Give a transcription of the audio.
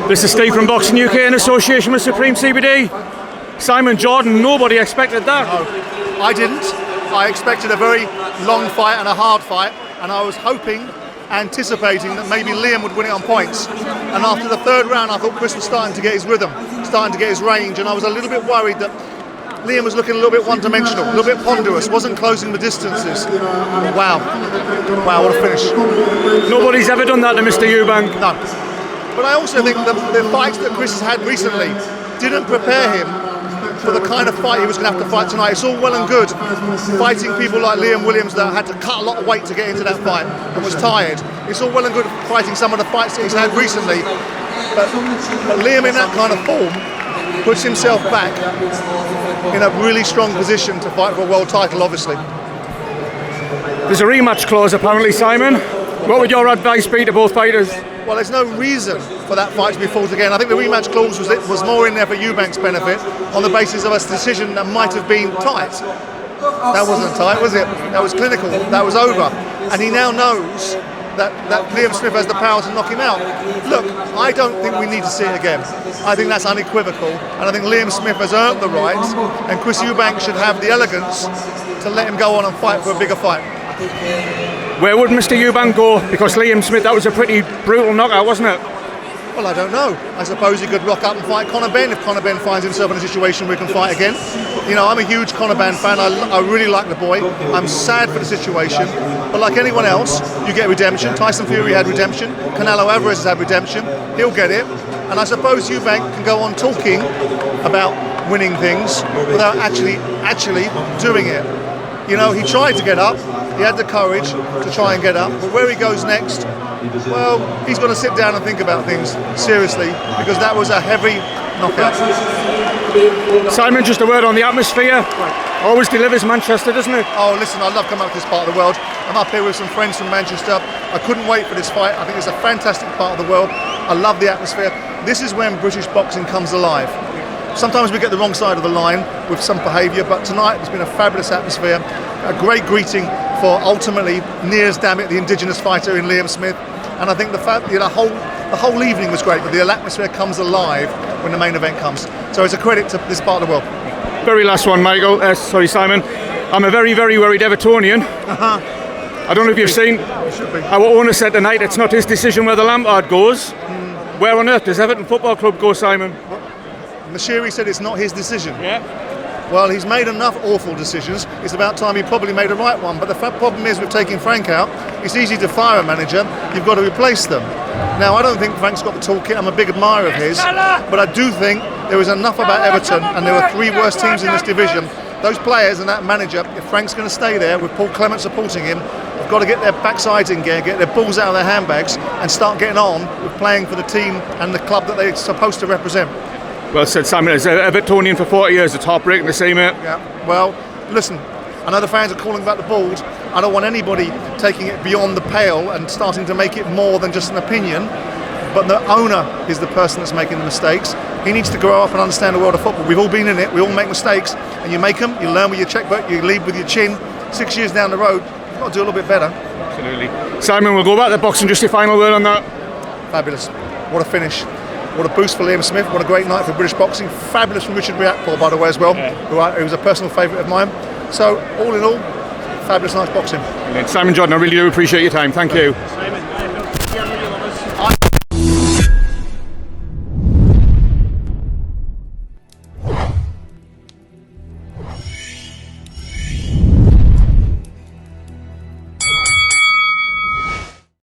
This is Steve from Boxing UK in association with Supreme CBD. Simon Jordan, nobody expected that. No, I didn't. I expected a very long fight and a hard fight, and I was hoping, anticipating that maybe Liam would win it on points. And after the third round, I thought Chris was starting to get his rhythm, starting to get his range, and I was a little bit worried that Liam was looking a little bit one-dimensional, a little bit ponderous, wasn't closing the distances. Wow, what a finish. Nobody's ever done that to Mr. EUBANK. No. But I also think the fights that Chris has had recently didn't prepare him for the kind of fight he was going to have to fight tonight. It's all well and good fighting people like Liam Williams that had to cut a lot of weight to get into that fight and was tired. It's all well and good fighting some of the fights that he's had recently. But Liam in that kind of form puts himself back in a really strong position to fight for a world title, obviously. There's a rematch clause apparently, Simon. What would your advice be to both fighters? Well, there's no reason for that fight to be fought again. I think the rematch clause was more in there for EUBANK's benefit on the basis of a decision that might have been tight. That wasn't tight, was it? That was clinical. That was over. And he now knows that Liam Smith has the power to knock him out. Look, I don't think we need to see it again. I think that's unequivocal. And I think Liam Smith has earned the right, and Chris EUBANK should have the elegance to let him go on and fight for a bigger fight. Where would Mr. EUBANK go? Because Liam Smith, that was a pretty brutal knockout, wasn't it? Well, I don't know. I suppose he could rock up and fight Conor Benn if Conor Benn finds himself in a situation where he can fight again. You know, I'm a huge Conor Benn fan. I really like the boy. I'm sad for the situation. But like anyone else, you get redemption. Tyson Fury had redemption. Canelo Alvarez has had redemption. He'll get it. And I suppose EUBANK can go on talking about winning things without actually doing it. You know, he tried to get up. He had the courage to try and get up, but where he goes next, well, he's got to sit down and think about things seriously, because that was a heavy knockout. Simon, just a word on the atmosphere. Right. Always delivers Manchester, doesn't it? Oh, listen, I love coming up to this part of the world. I'm up here with some friends from Manchester. I couldn't wait for this fight. I think it's a fantastic part of the world. I love the atmosphere. This is when British boxing comes alive. Sometimes we get the wrong side of the line with some behaviour, but tonight there's been a fabulous atmosphere, a great greeting for ultimately, near as damn it, the indigenous fighter in Liam Smith. And I think the whole evening was great, but the atmosphere comes alive when the main event comes. So it's a credit to this part of the world. Very last one, Simon. I'm a very, very worried Evertonian. I don't know if you've seen, our owner said tonight it's not his decision where the Lampard goes. Where on earth does Everton Football Club go, Simon? Mashiri said it's not his decision. Yeah. Well, he's made enough awful decisions. It's about time he probably made a right one. But the problem is, with taking Frank out, it's easy to fire a manager. You've got to replace them. Now, I don't think Frank's got the toolkit. I'm a big admirer of his. But I do think there is enough about Everton, and there are three worst teams in this division. Those players and that manager, if Frank's going to stay there with Paul Clement supporting him, they've got to get their backsides in gear, get their balls out of their handbags, and start getting on with playing for the team and the club that they're supposed to represent. Well said, Simon. As Evertonian for 40 years, it's heartbreaking to see, mate. Yeah, well, listen, I know the fans are calling about the bald. I don't want anybody taking it beyond the pale and starting to make it more than just an opinion. But the owner is the person that's making the mistakes. He needs to grow up and understand the world of football. We've all been in it, we all make mistakes, and you make them, you learn with your checkbook, you lead with your chin. 6 years down the road, you've got to do a little bit better. Absolutely. Simon, we'll go back to boxing. Just your final word on that. Fabulous. What a finish. What a boost for Liam Smith. What a great night for British boxing. Fabulous from Richard Riakporhe, by the way, as well, who was a personal favourite of mine. So, all in all, fabulous night's boxing. Simon Jordan, I really do appreciate your time. Thank you.